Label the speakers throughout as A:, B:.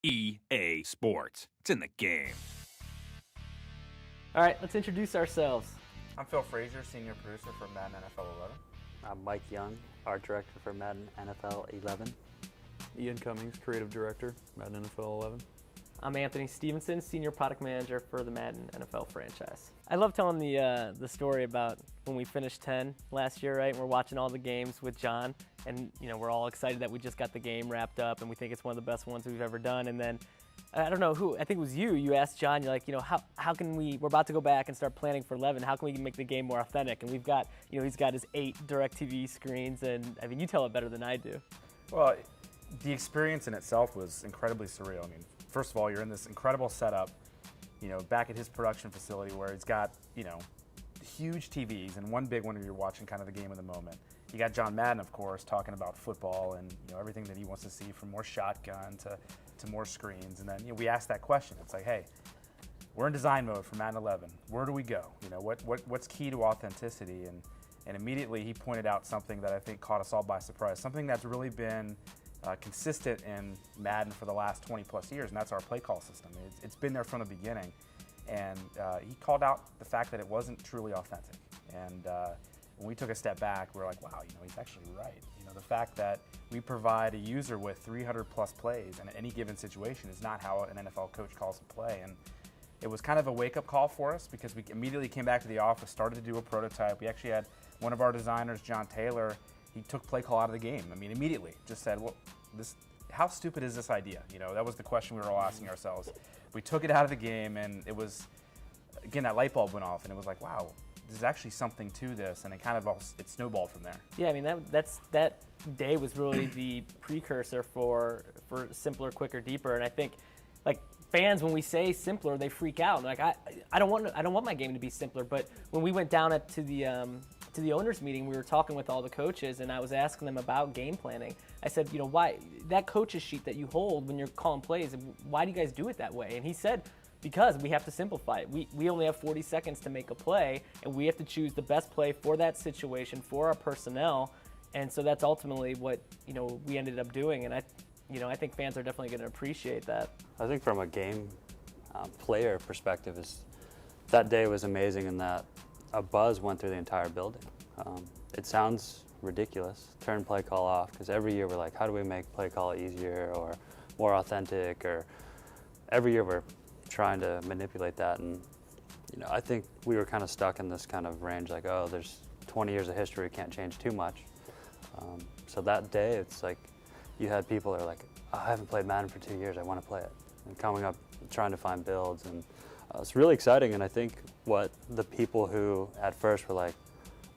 A: EA Sports. It's in the game.
B: All right, let's introduce ourselves.
C: I'm Phil Frazier, Senior Producer for Madden NFL 11.
D: I'm Mike Young, Art Director for Madden NFL 11.
E: Ian Cummings, Creative Director, Madden NFL 11.
B: I'm Anthony Stevenson, Senior Product Manager for the Madden NFL franchise. I love telling the story about when we finished 10 last year, right? We're watching all the games with John, and we're all excited that we just got the game wrapped up, and we think it's one of the best ones we've ever done. And then I don't know who, I think it was you. You asked John, you're like, how can we're about to go back and start planning for 11. How can we make the game more authentic? And we've got, he's got his 8 DirecTV screens, and I mean, you tell it better than I do.
C: Well, the experience in itself was incredibly surreal. I mean, first of all, you're in this incredible setup, back at his production facility where he's got, huge TVs, and one big one where you're watching kind of the game of the moment. You got John Madden, of course, talking about football and everything that he wants to see, from more shotgun to more screens. And then we asked that question. It's like, hey, we're in design mode for Madden 11. Where do we go? What's key to authenticity? And immediately he pointed out something that I think caught us all by surprise. Something that's really been consistent in Madden for the last 20 plus years, and that's our play call system. It's been there from the beginning. And he called out the fact that it wasn't truly authentic. And when we took a step back, we were like, wow, he's actually right. The fact that we provide a user with 300 plus plays in any given situation is not how an NFL coach calls a play. And it was kind of a wake-up call for us, because we immediately came back to the office, started to do a prototype. We actually had one of our designers, John Taylor, he took play call out of the game. I mean, immediately just said, well, how stupid is this idea? That was the question we were all asking ourselves. We took it out of the game, and it was, again, that light bulb went off, and it was like, wow, there's actually something to this, and it snowballed from there.
B: Yeah, I mean, that day was really the precursor for simpler, quicker, deeper, and I think, like, fans, when we say simpler, they freak out. Like, I don't want my game to be simpler, but when we went down to the owners meeting, we were talking with all the coaches, and I was asking them about game planning. I said, why that coach's sheet that you hold when you're calling plays, why do you guys do it that way? And he said, because we have to simplify it. We only have 40 seconds to make a play, and we have to choose the best play for that situation, for our personnel. And so that's ultimately what we ended up doing. And I think fans are definitely going to appreciate that.
D: I think from a game player perspective, that day was amazing in that a buzz went through the entire building. It sounds ridiculous, turn play call off, because every year we're like, how do we make play call easier or more authentic? Or every year we're trying to manipulate that, and I think we were kind of stuck in this kind of range, like, oh, there's 20 years of history, can't change too much. So that day, it's like you had people that are like, oh, I haven't played Madden for 2 years, I want to play it, and coming up trying to find builds, and it's really exciting. And I think what the people who at first were like,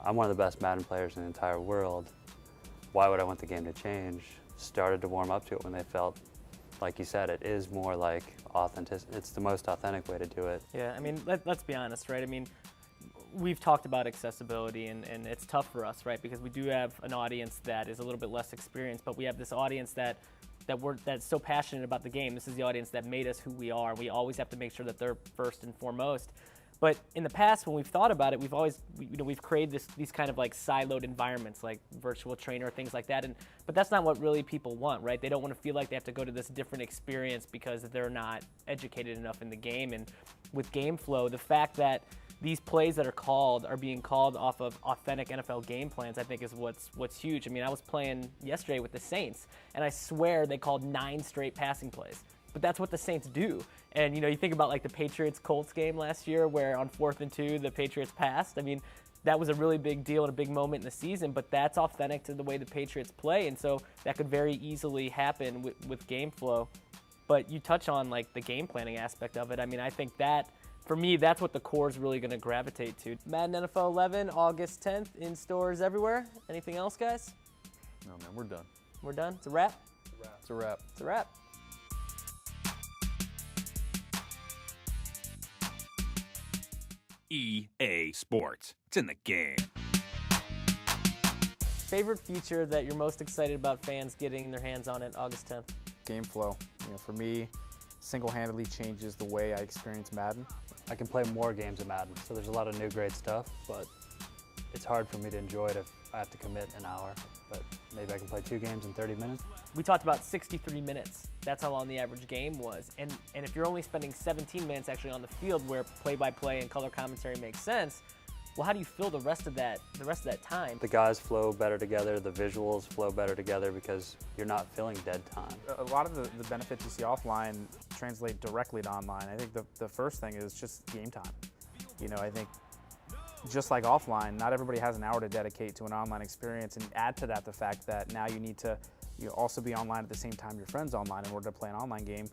D: I'm one of the best Madden players in the entire world, why would I want the game to change, started to warm up to it when they felt, like you said, it is more like authentic. It's the most authentic way to do it.
B: Yeah, I mean, let's be honest, right? I mean, we've talked about accessibility, and it's tough for us, right? Because we do have an audience that is a little bit less experienced, but we have this audience that's so passionate about the game. This is the audience that made us who we are. We always have to make sure that they're first and foremost. But in the past, when we've thought about it, we've created these kind of like siloed environments, like virtual trainer, things like that. But that's not what really people want, right? They don't want to feel like they have to go to this different experience because they're not educated enough in the game. And with GameFlow, the fact that these plays that are being called off of authentic NFL game plans, I think is what's huge. I mean, I was playing yesterday with the Saints, and I swear they called 9 straight passing plays. But that's what the Saints do. And you think about like the Patriots-Colts game last year, where on 4th and 2, the Patriots passed. I mean, that was a really big deal and a big moment in the season, but that's authentic to the way the Patriots play, and so that could very easily happen with GameFlow. But you touch on like the game planning aspect of it. I mean, I think that, for me, that's what the core is really going to gravitate to. Madden NFL 11, August 10th, in stores everywhere. Anything else, guys?
E: No, man, we're done.
B: We're done? It's a wrap?
E: It's a wrap.
B: It's a wrap.
A: EA Sports. It's in the game.
B: Favorite feature that you're most excited about fans getting their hands on it August 10th?
C: GameFlow. For me, single-handedly changes the way I experience Madden.
D: I can play more games of Madden, so there's a lot of new great stuff, but it's hard for me to enjoy it if I have to commit an hour. But maybe I can play 2 games in 30 minutes.
B: We talked about 63 minutes That's how long the average game was. And if you're only spending 17 minutes actually on the field where play-by-play and color commentary makes sense, well, how do you fill the rest of that time?
D: The guys flow better together, the visuals flow better together because you're not filling dead time.
C: A lot of the benefits you see offline translate directly to online. I think the first thing is just game time. You know, I think just like offline, not everybody has an hour to dedicate to an online experience, and add to that the fact that now you need to also be online at the same time your friend's online in order to play an online game.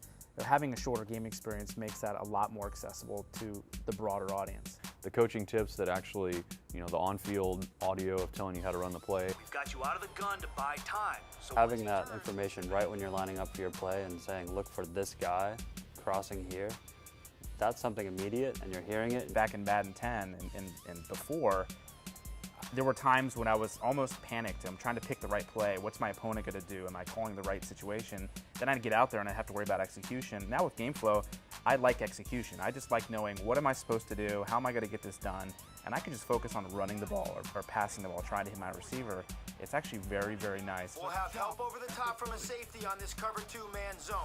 C: Having a shorter game experience makes that a lot more accessible to the broader audience.
E: The coaching tips that actually, the on-field audio of telling you how to run the play.
F: We've got you out of the gun to buy time. So
D: Having that information right when you're lining up for your play and saying, look for this guy crossing here, that's something immediate and you're hearing it.
C: Back in Madden 10 and before, there were times when I was almost panicked. I'm trying to pick the right play. What's my opponent going to do? Am I calling the right situation? Then I'd get out there and I'd have to worry about execution. Now with GameFlow, I like execution. I just like knowing what am I supposed to do? How am I going to get this done? And I can just focus on running the ball or passing the ball, trying to hit my receiver. It's actually very, very nice.
F: We'll have help over the top from a safety on this cover 2-man zone.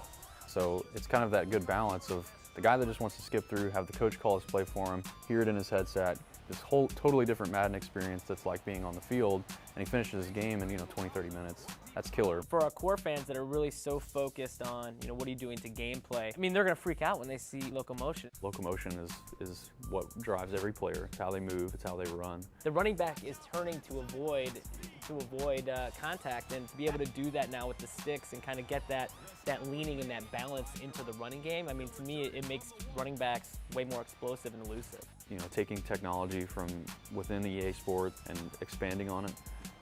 E: So it's kind of that good balance of the guy that just wants to skip through, have the coach call his play for him, hear it in his headset, this whole totally different Madden experience that's like being on the field, and he finishes his game in 20, 30 minutes. That's killer.
B: For our core fans that are really so focused on, what are you doing to gameplay? I mean, they're gonna freak out when they see locomotion.
E: Locomotion is what drives every player. It's how they move, it's how they run.
B: The running back is turning to avoid contact, and to be able to do that now with the sticks and kind of get that leaning and that balance into the running game. I mean, to me, it makes running backs way more explosive and elusive.
E: Taking technology from within the EA sport and expanding on it,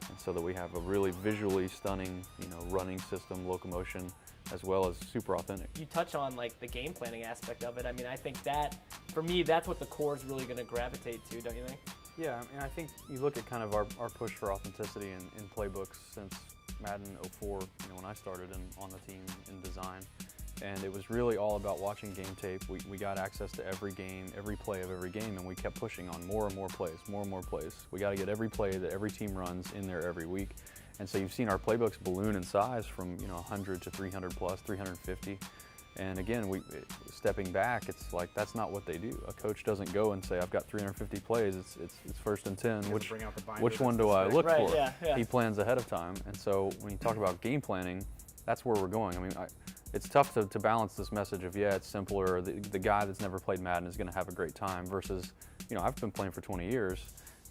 E: and so that we have a really visually stunning, running system, locomotion, as well as super authentic.
B: You touch on like the game planning aspect of it. I mean, I think that, for me, that's what the core is really going to gravitate to, don't you think?
E: Yeah, I mean, I think you look at kind of our push for authenticity in playbooks since Madden 04, when I started on the team in design. And it was really all about watching game tape. We got access to every game, every play of every game, and we kept pushing on more and more plays, more and more plays. We got to get every play that every team runs in there every week. And so you've seen our playbooks balloon in size from 100 to 300 plus, 350. And again, stepping back, it's like that's not what they do. A coach doesn't go and say, I've got 350 plays, it's first and 10. Which one do I look for?
B: Yeah.
E: He plans ahead of time. And so when you talk about game planning, that's where we're going. I mean, it's tough to balance this message of, it's simpler, the guy that's never played Madden is going to have a great time versus, I've been playing for 20 years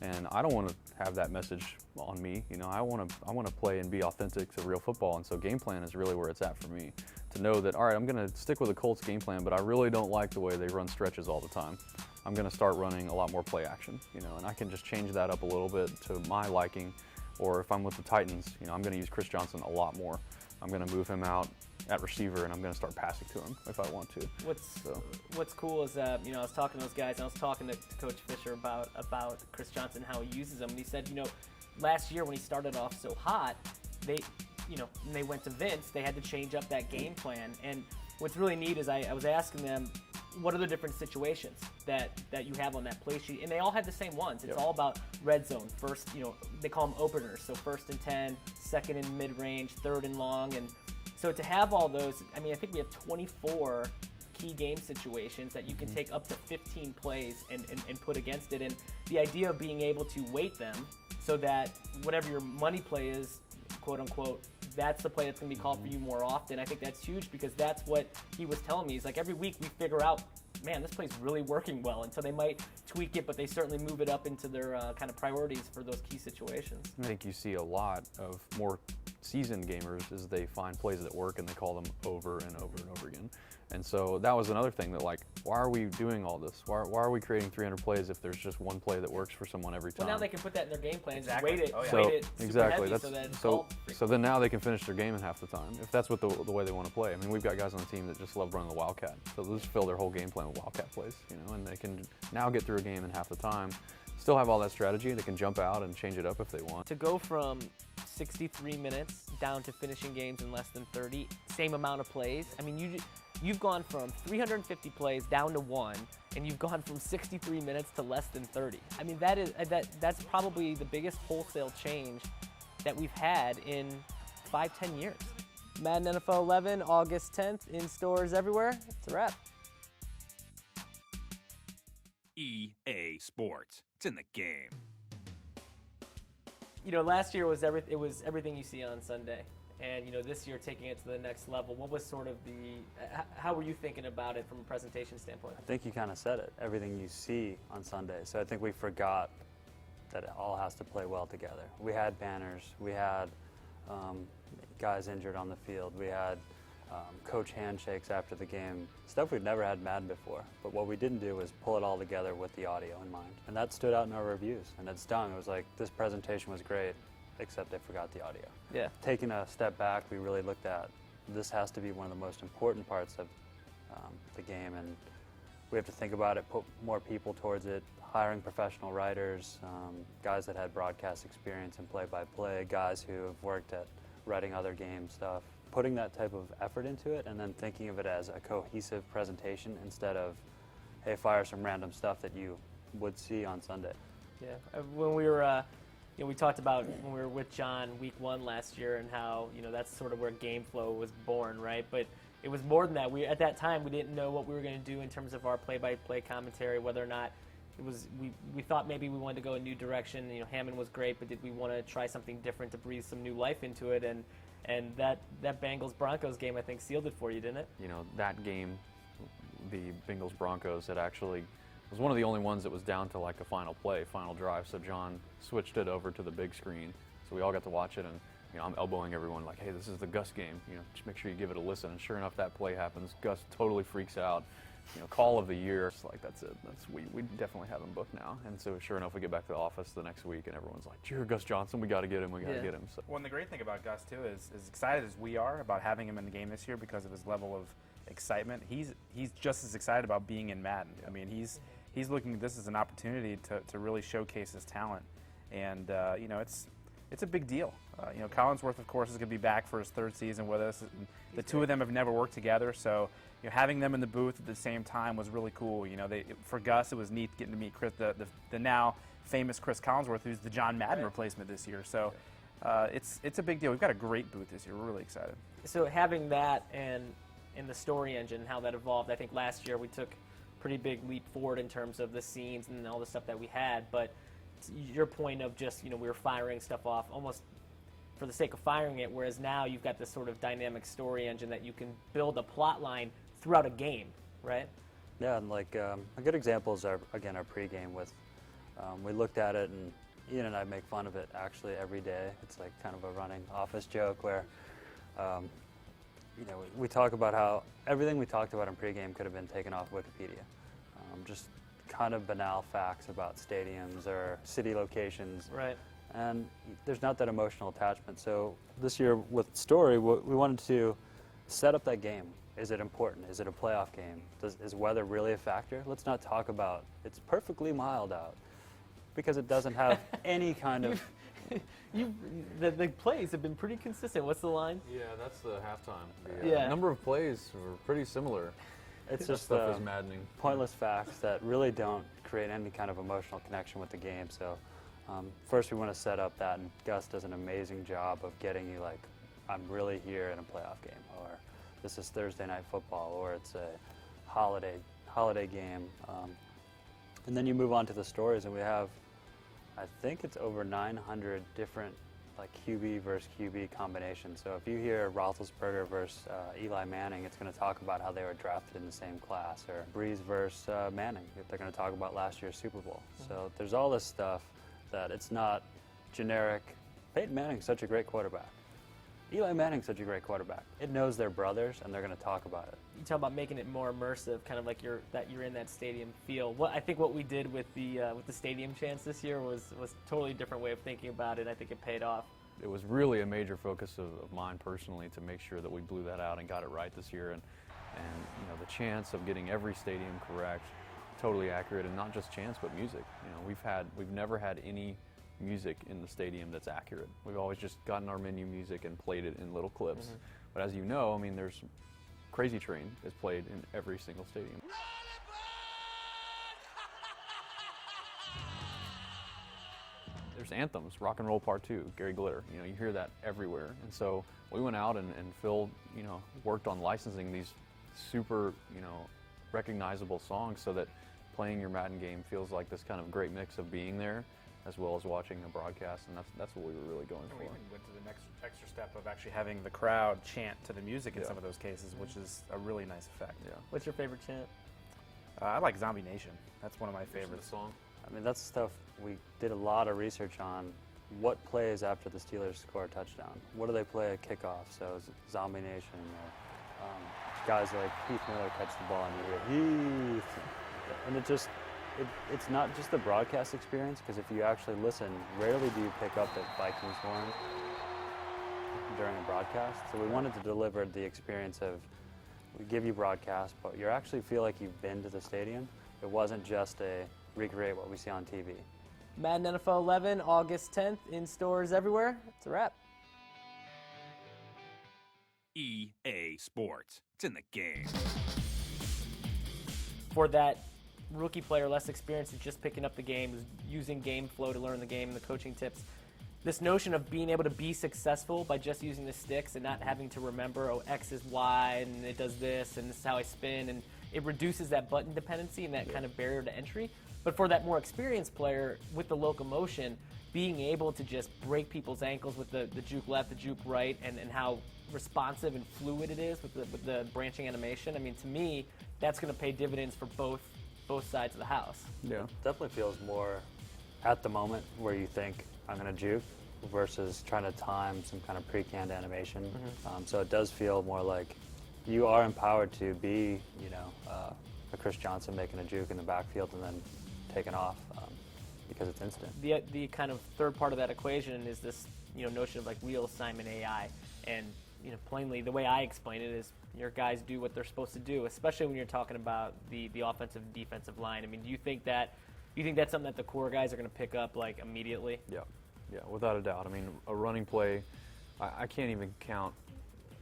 E: and I don't want to have that message on me. I want to play and be authentic to real football, and so game plan is really where it's at for me. To know that, all right, I'm going to stick with the Colts game plan, but I really don't like the way they run stretches all the time. I'm going to start running a lot more play action, and I can just change that up a little bit to my liking. Or if I'm with the Titans, I'm going to use Chris Johnson a lot more. I'm going to move him out at receiver, and I'm going to start passing to him if I want to.
B: What's cool is I was talking to those guys, and I was talking to Coach Fisher about Chris Johnson, how he uses them, and he said, last year when he started off so hot, they went to Vince, they had to change up that game plan. And what's really neat is I was asking them, what are the different situations that you have on that play sheet? And they all had the same ones. It's all about red zone. First, they call them openers. So 1st and 10, 2nd and mid-range, 3rd and long. And so to have all those, I mean, I think we have 24 key game situations that you can take up to 15 plays and put against it. And the idea of being able to weight them so that whatever your money play is, quote unquote, that's the play that's going to be called for you more often. I think that's huge because that's what he was telling me. He's like, every week we figure out, man, this play's really working well. And so they might tweak it, but they certainly move it up into their kind of priorities for those key situations.
E: I think you see a lot of more seasoned gamers is they find plays that work and they call them over and over and over again. And so that was another thing that, like, why are we doing all this? Why are we creating 300 plays if there's just one play that works for someone every time?
B: Well, now they can put that in their game plan and just
C: Exactly.
B: weight it,
C: Oh, yeah.
B: weight it super
E: Exactly.
B: heavy
E: So then now they can finish their game in half the time if that's what the way they want to play. I mean, we've got guys on the team that just love running the Wildcat, so they'll just fill their whole game plan with Wildcat plays, and they can now get through a game in half the time. Still have all that strategy. They can jump out and change it up if they want.
B: To go from 63 minutes down to finishing games in less than 30, same amount of plays. I mean, you've gone from 350 plays down to 1, and you've gone from 63 minutes to less than 30. I mean, that's probably the biggest wholesale change that we've had in 5-10 years. Madden NFL 11, August 10th, in stores everywhere. It's a wrap.
A: EA Sports. It's in the game.
B: You know, last year was it was everything you see on Sunday, and you know, this year taking it to the next level. What was sort of how were you thinking about it from a presentation standpoint?
D: I think you kind of said it, everything you see on Sunday. So I think we forgot that it all has to play well together. We had banners, we had guys injured on the field, we had coach handshakes after the game, stuff we'd never had in Madden before. But what we didn't do was pull it all together with the audio in mind. And that stood out in our reviews, and it stung. It was like, this presentation was great, except they forgot the audio.
B: Yeah.
D: Taking a step back, we really looked at, this has to be one of the most important parts of the game, and we have to think about it, put more people towards it, hiring professional writers, guys that had broadcast experience in play-by-play, guys who have worked at writing other game stuff. Putting that type of effort into it and then thinking of it as a cohesive presentation instead of, hey, fire some random stuff that you would see on Sunday.
B: Yeah, when we were, we talked about when we were with John week 1 last year and how, that's sort of where GameFlow was born, right? But it was more than that. At that time, we didn't know what we were going to do in terms of our play-by-play commentary, whether or not it was, we thought maybe we wanted to go a new direction. Hammond was great, but did we want to try something different to breathe some new life into it? And that Bengals-Broncos game, I think, sealed it for you, didn't it?
E: That game, the Bengals-Broncos, that actually was one of the only ones that was down to like a final play, final drive. So John switched it over to the big screen. So we all got to watch it, and I'm elbowing everyone like, hey, this is the Gus game. Just make sure you give it a listen. And sure enough, that play happens. Gus totally freaks out. Call of the year. It's like, that's it. We definitely have him booked now. And so sure enough, we get back to the office the next week, and everyone's like, "You're Gus Johnson. We got to get him. We got to get him." So.
C: Well, and the great thing about Gus too is, as excited as we are about having him in the game this year because of his level of excitement, he's just as excited about being in Madden. I mean, he's looking at this as an opportunity to really showcase his talent, and it's a big deal. Collinsworth, of course, is going to be back for his 3rd season with us. The two of them have never worked together, so having them in the booth at the same time was really cool. For Gus, it was neat getting to meet Chris, the now famous Chris Collinsworth, who's the John Madden replacement this year. So it's a big deal. We've got a great booth this year. We're really excited.
B: So having that and in the story engine, how that evolved, I think last year we took a pretty big leap forward in terms of the scenes and all the stuff that we had. But your point of just, we were firing stuff off almost for the sake of firing it, whereas now you've got this sort of dynamic story engine that you can build a plot line throughout a game, right?
D: Yeah, and like a good example is our pregame with, we looked at it, and Ian and I make fun of it actually every day. It's like kind of a running office joke where, we talk about how everything we talked about in pregame could have been taken off Wikipedia. Just kind of banal facts about stadiums or city locations.
B: Right.
D: And there's not that emotional attachment. So this year with story, we wanted to set up that game. Is it important? Is it a playoff game? Is weather really a factor? Let's not talk about it's perfectly mild out, because it doesn't have any kind of...
B: The plays have been pretty consistent. What's the line?
E: Yeah, that's the halftime. The
B: Yeah.
E: number of plays were pretty similar.
D: It's just
E: stuff is maddening.
D: Pointless facts that really don't create any kind of emotional connection with the game. So first we want to set up that, and Gus does an amazing job of getting you like, I'm really here in a playoff game, or this is Thursday night football, or it's a holiday game. And then you move on to the stories, and we have, I think it's over 900 different like QB versus QB combinations. So if you hear Roethlisberger versus Eli Manning, it's going to talk about how they were drafted in the same class, or Breeze versus Manning. They're going to talk about last year's Super Bowl. So there's all this stuff that it's not generic. Peyton Manning's such a great quarterback. Eli Manning's such a great quarterback. It knows they're brothers, and they're going to talk about it.
B: You talk about making it more immersive, kind of like you're in that stadium feel. I think what we did with the stadium chants this year was a totally different way of thinking about it. I think it paid off.
E: It was really a major focus of mine personally to make sure that we blew that out and got it right this year. And the chance of getting every stadium correct, totally accurate, and not just chants but music. We've never had any music in the stadium that's accurate. We've always just gotten our menu music and played it in little clips. Mm-hmm. But as you know, there's Crazy Train is played in every single stadium. there's anthems, Rock and Roll Part 2, Gary Glitter. You know, you hear that everywhere. And so we went out and Phil, you know, worked on licensing these super, you know, recognizable songs so that playing your Madden game feels like this kind of great mix of being there as well as watching a broadcast, and that's what we were really going for.
C: We even went to the next extra step of actually having the crowd chant to the music in some of those cases, which is a really nice effect.
E: Yeah.
B: What's your favorite chant?
C: I like Zombie Nation. That's one of my favorites.
E: Song.
D: I mean, that's stuff we did a lot of research on. What plays after the Steelers score a touchdown? What do they play at kickoff? So Zombie Nation, guys like Heath Miller catch the ball and you hear Heath. And it's not just the broadcast experience, because if you actually listen, rarely do you pick up that Vikings horn during a broadcast. So we wanted to deliver the experience of, we give you broadcast, but you actually feel like you've been to the stadium. It wasn't just a recreate what we see on TV.
B: Madden NFL 11, August 10th, in stores everywhere. It's a wrap.
A: EA Sports. It's in the game.
B: For that rookie player less experienced is just picking up the game, is using GameFlow to learn the game and the coaching tips. This notion of being able to be successful by just using the sticks and not having to remember, oh, X is Y and it does this and this is how I spin, and it reduces that button dependency and that kind of barrier to entry. But for that more experienced player with the locomotion, being able to just break people's ankles with the juke left, the juke right, and how responsive and fluid it is with the branching animation, I mean, to me, that's going to pay dividends for both sides of the house.
E: Yeah.
D: It definitely feels more at the moment where you think I'm going to juke versus trying to time some kind of pre-canned animation. So it does feel more like you are empowered to be, you know, a Chris Johnson making a juke in the backfield and then taking off because it's instant.
B: The kind of third part of that equation is this, you know, notion of like real assignment AI, and you know, plainly the way I explain it is your guys do what they're supposed to do, especially when you're talking about the offensive and defensive line. I mean, do you think that's something that the core guys are going to pick up like immediately?
E: Yeah, without a doubt. I mean, a running play, I can't even count.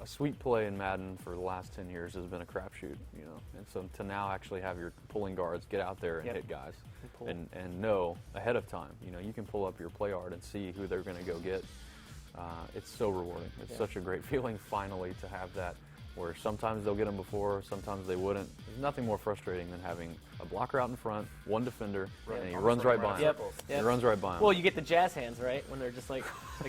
E: A sweep play in Madden for the last 10 years has been a crapshoot, you know. And so to now actually have your pulling guards get out there and hit guys and know ahead of time, you know, you can pull up your play art and see who they're going to go get. It's so rewarding. It's such a great feeling finally to have that, where sometimes they'll get them before, sometimes they wouldn't. There's nothing more frustrating than having a blocker out in front, one defender, and he runs right by him. He runs right by him.
B: Well, you get the jazz hands, right, when they're just like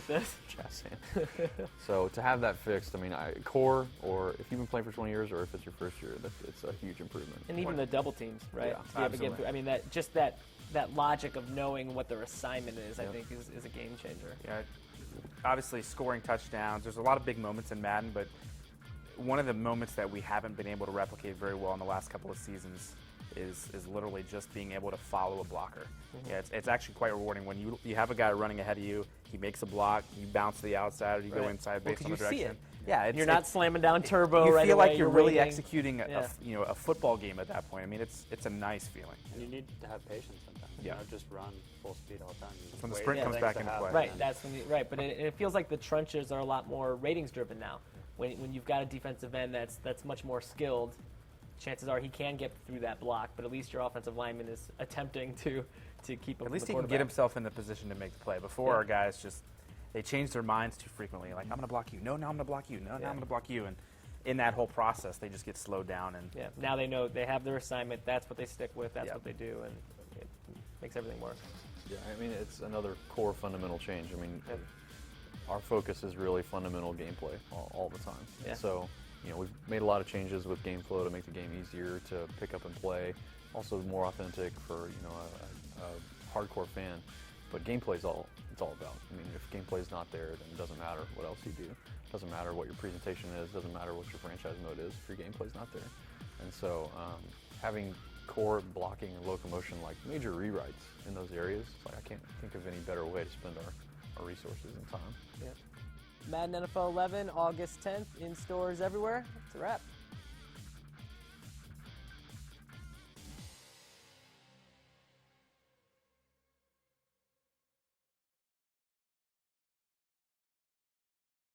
B: this.
E: Jazz hand. So to have that fixed, I mean, core, or if you've been playing for 20 years, or if it's your first year, it's a huge improvement.
B: And even the double teams, right?
E: Yeah,
B: to be able to get through. I mean, that logic of knowing what their assignment is, I think, is a game changer.
C: Yeah, obviously scoring touchdowns. There's a lot of big moments in Madden, but one of the moments that we haven't been able to replicate very well in the last couple of seasons is literally just being able to follow a blocker. Yeah, it's actually quite rewarding when you have a guy running ahead of you, he makes a block, you bounce to the outside, or you go inside based on the direction.
B: See it.
C: Yeah,
B: You're not slamming down turbo
C: you
B: right
C: feel
B: away.
C: like you're really
B: waiting.
C: executing a football game at that point. I mean, it's a nice feeling.
D: And you need to have patience sometimes. You don't just run full speed all the time. You
C: That's when the
D: wait
C: sprint
D: for
C: comes
D: things
C: back
D: to
C: into
D: happen.
C: play.
B: Right, that's when but it feels like the trenches are a lot more ratings driven now. When you've got a defensive end that's much more skilled, chances are he can get through that block, but at least your offensive lineman is attempting to keep him.
C: At least he can get himself in the position to make the play. Before, our guys they change their minds too frequently. Like, I'm going to block you. No, now I'm going to block you. No, now I'm going to block you. And in that whole process, they just get slowed down. And
B: now they know they have their assignment. That's what they stick with. That's what they do, and it makes everything work.
E: Yeah, I mean, it's another core fundamental change. I mean, our focus is really fundamental gameplay all the time.
B: Yeah.
E: So, you know, we've made a lot of changes with GameFlow to make the game easier to pick up and play, also more authentic for, you know, a hardcore fan. But gameplay is all it's all about. I mean, if gameplay's not there, then it doesn't matter what else you do. It doesn't matter what your presentation is. It doesn't matter what your franchise mode is if your gameplay's not there. And so having core blocking and locomotion, like major rewrites in those areas, like I can't think of any better way to spend our resources and time.
B: Madden NFL 11, August 10th, in stores everywhere. It's a wrap.